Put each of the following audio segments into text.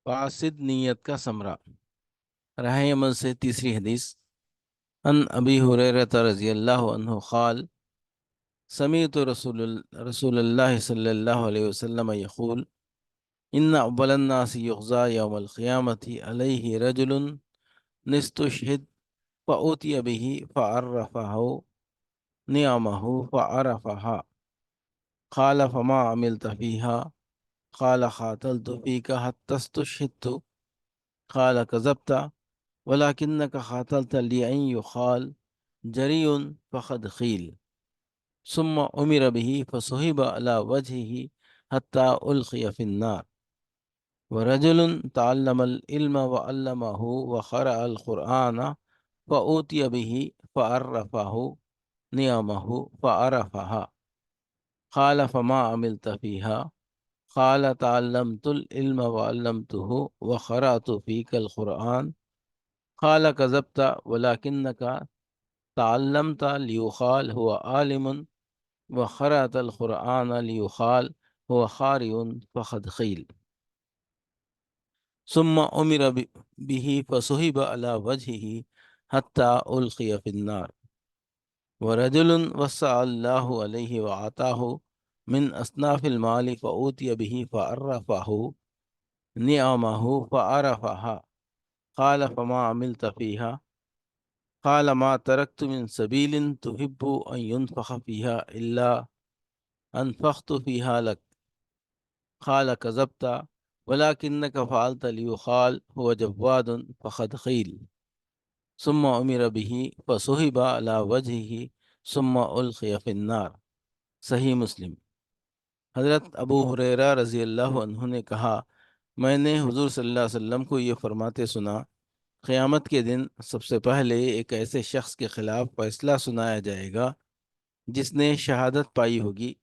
فاسد نیت کا ثمرہ۔ راہ یمن سے تیسری حدیث، ان ابی ہریرہ رضی اللہ عنہ قال سمعت رسول اللہ صلی اللہ علیہ وسلم یقول ان اول الناس یغزا یوم القیامت علیہ رجل نستشہد فأوتی به فعرفہ نعمہ فعرفہا قال فما عملت فیہا قال قاتلت فیک حتی استشہدت قال کذبت ولكنك قاتلت لأن يقال جري فقد قيل ثم أمر به فصهب على وجهه حتى ألقي في النار ورجل تعلم العلم وعلمه وقرأ القرآن فأوتي به فعرفه نعمه فعرفها قال فما عملت فيها قال تعلمت العلم وعلمته وقرأت فيك القرآن قال كذبت ولكنك تعلمت ليقال هو عالم وقرأت القرآن ليقال هو قارئ فقد قيل ثم أمر به فصهب على وجهه حتى ألقي في النار ورجل وسع الله عليه وآتاه من أصناف المال فأوتي به فعرفه نعمه فعرفها قال فما عملت فيها قال ما تركت من سبيل تحب أن ينفخ فيها إلا أنفخت فيها لك قال كذبت ولكنك فعلت ليقال هو جواد فقد قيل ثم أمر به فصهب على وجهه ثم ألقي في النار۔ صحیح مسلم۔ حضرت ابو ہریرہ رضی اللہ عنہ نے کہا، میں نے حضور صلی اللہ علیہ وسلم کو یہ فرماتے سنا، قیامت کے دن سب سے پہلے ایک ایسے شخص کے خلاف فیصلہ سنایا جائے گا جس نے شہادت پائی ہوگی،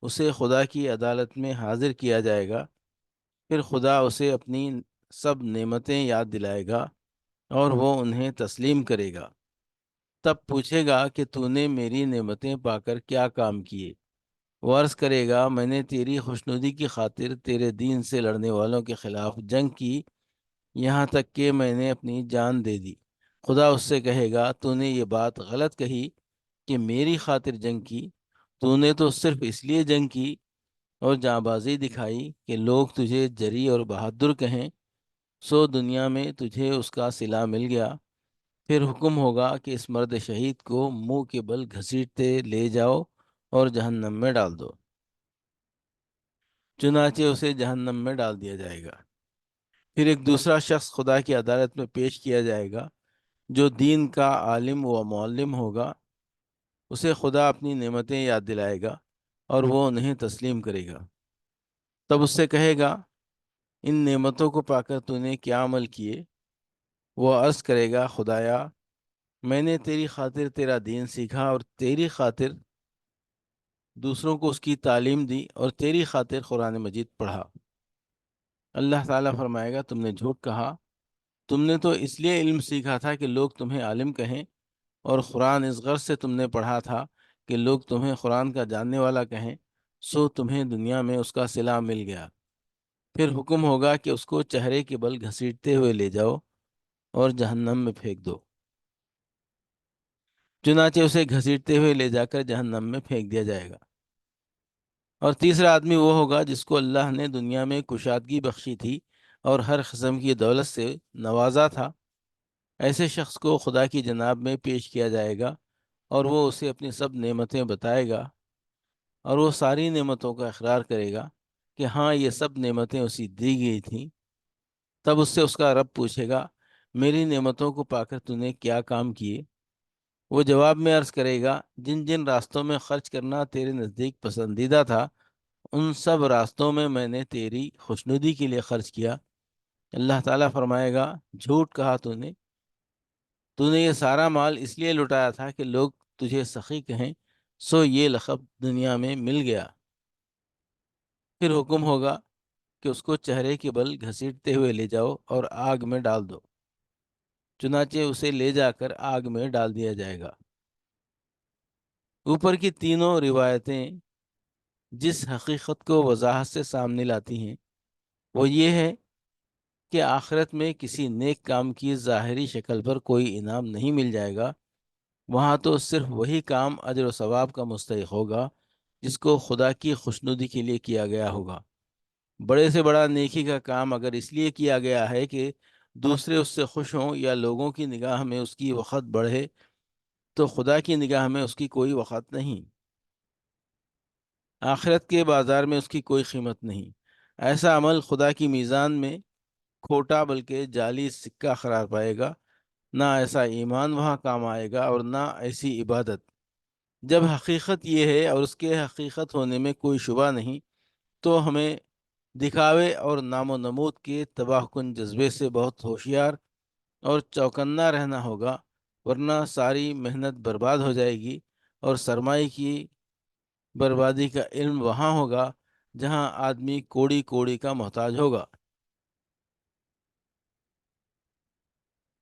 اسے خدا کی عدالت میں حاضر کیا جائے گا، پھر خدا اسے اپنی سب نعمتیں یاد دلائے گا اور وہ انہیں تسلیم کرے گا۔ تب پوچھے گا کہ تو نے میری نعمتیں پا کر کیا کام کیے؟ وہ عرض کرے گا، میں نے تیری خوشنودی کی خاطر تیرے دین سے لڑنے والوں کے خلاف جنگ کی، یہاں تک کہ میں نے اپنی جان دے دی۔ خدا اس سے کہے گا، تو نے یہ بات غلط کہی کہ میری خاطر جنگ کی، تو نے تو صرف اس لیے جنگ کی اور جانبازی دکھائی کہ لوگ تجھے جری اور بہادر کہیں، سو دنیا میں تجھے اس کا صلہ مل گیا۔ پھر حکم ہوگا کہ اس مرد شہید کو منہ کے بل گھسیٹتے لے جاؤ اور جہنم میں ڈال دو۔ چنانچہ اسے جہنم میں ڈال دیا جائے گا۔ پھر ایک دوسرا شخص خدا کی عدالت میں پیش کیا جائے گا جو دین کا عالم و معلم ہوگا، اسے خدا اپنی نعمتیں یاد دلائے گا اور وہ انہیں تسلیم کرے گا۔ تب اس سے کہے گا، ان نعمتوں کو پا کر تو نے کیا عمل کیے؟ وہ عرض کرے گا، خدایا، میں نے تیری خاطر تیرا دین سیکھا اور تیری خاطر دوسروں کو اس کی تعلیم دی اور تیری خاطر قرآن مجید پڑھا۔ اللہ تعالیٰ فرمائے گا، تم نے جھوٹ کہا، تم نے تو اس لیے علم سیکھا تھا کہ لوگ تمہیں عالم کہیں، اور قرآن اس غرض سے تم نے پڑھا تھا کہ لوگ تمہیں قرآن کا جاننے والا کہیں، سو تمہیں دنیا میں اس کا صلہ مل گیا۔ پھر حکم ہوگا کہ اس کو چہرے کے بل گھسیٹتے ہوئے لے جاؤ اور جہنم میں پھینک دو۔ چنانچہ اسے گھسیٹتے ہوئے لے جا کر جہنم میں پھینک دیا جائے گا۔ اور تیسرا آدمی وہ ہوگا جس کو اللہ نے دنیا میں کشادگی بخشی تھی اور ہر قسم کی دولت سے نوازا تھا۔ ایسے شخص کو خدا کی جناب میں پیش کیا جائے گا اور وہ اسے اپنی سب نعمتیں بتائے گا، اور وہ ساری نعمتوں کا اقرار کرے گا کہ ہاں یہ سب نعمتیں اسی دی گئی تھیں۔ تب اس سے اس کا رب پوچھے گا، میری نعمتوں کو پا کر تو نے کیا کام کیے؟ وہ جواب میں عرض کرے گا، جن جن راستوں میں خرچ کرنا تیرے نزدیک پسندیدہ تھا، ان سب راستوں میں میں نے تیری خوشنودی کے لیے خرچ کیا۔ اللہ تعالیٰ فرمائے گا، جھوٹ کہا تو نے یہ سارا مال اس لیے لٹایا تھا کہ لوگ تجھے سخی کہیں، سو یہ لقب دنیا میں مل گیا۔ پھر حکم ہوگا کہ اس کو چہرے کے بل گھسیٹتے ہوئے لے جاؤ اور آگ میں ڈال دو۔ چنانچہ اسے لے جا کر آگ میں ڈال دیا جائے گا۔ اوپر کی تینوں روایتیں جس حقیقت کو وضاحت سے سامنے لاتی ہیں وہ یہ ہے کہ آخرت میں کسی نیک کام کی ظاہری شکل پر کوئی انعام نہیں مل جائے گا، وہاں تو صرف وہی کام اجر و ثواب کا مستحق ہوگا جس کو خدا کی خوشنودی کے لیے کیا گیا ہوگا۔ بڑے سے بڑا نیکی کا کام اگر اس لیے کیا گیا ہے کہ دوسرے اس سے خوش ہوں یا لوگوں کی نگاہ میں اس کی وقت بڑھے، تو خدا کی نگاہ میں اس کی کوئی وقت نہیں، آخرت کے بازار میں اس کی کوئی قیمت نہیں۔ ایسا عمل خدا کی میزان میں کھوٹا بلکہ جعلی سکہ قرار پائے گا۔ نہ ایسا ایمان وہاں کام آئے گا اور نہ ایسی عبادت۔ جب حقیقت یہ ہے اور اس کے حقیقت ہونے میں کوئی شبہ نہیں، تو ہمیں دکھاوے اور نام و نمود کے تباہ کن جذبے سے بہت ہوشیار اور چوکنا رہنا ہوگا، ورنہ ساری محنت برباد ہو جائے گی، اور سرمائی کی بربادی کا علم وہاں ہوگا جہاں آدمی کوڑی کوڑی کا محتاج ہوگا۔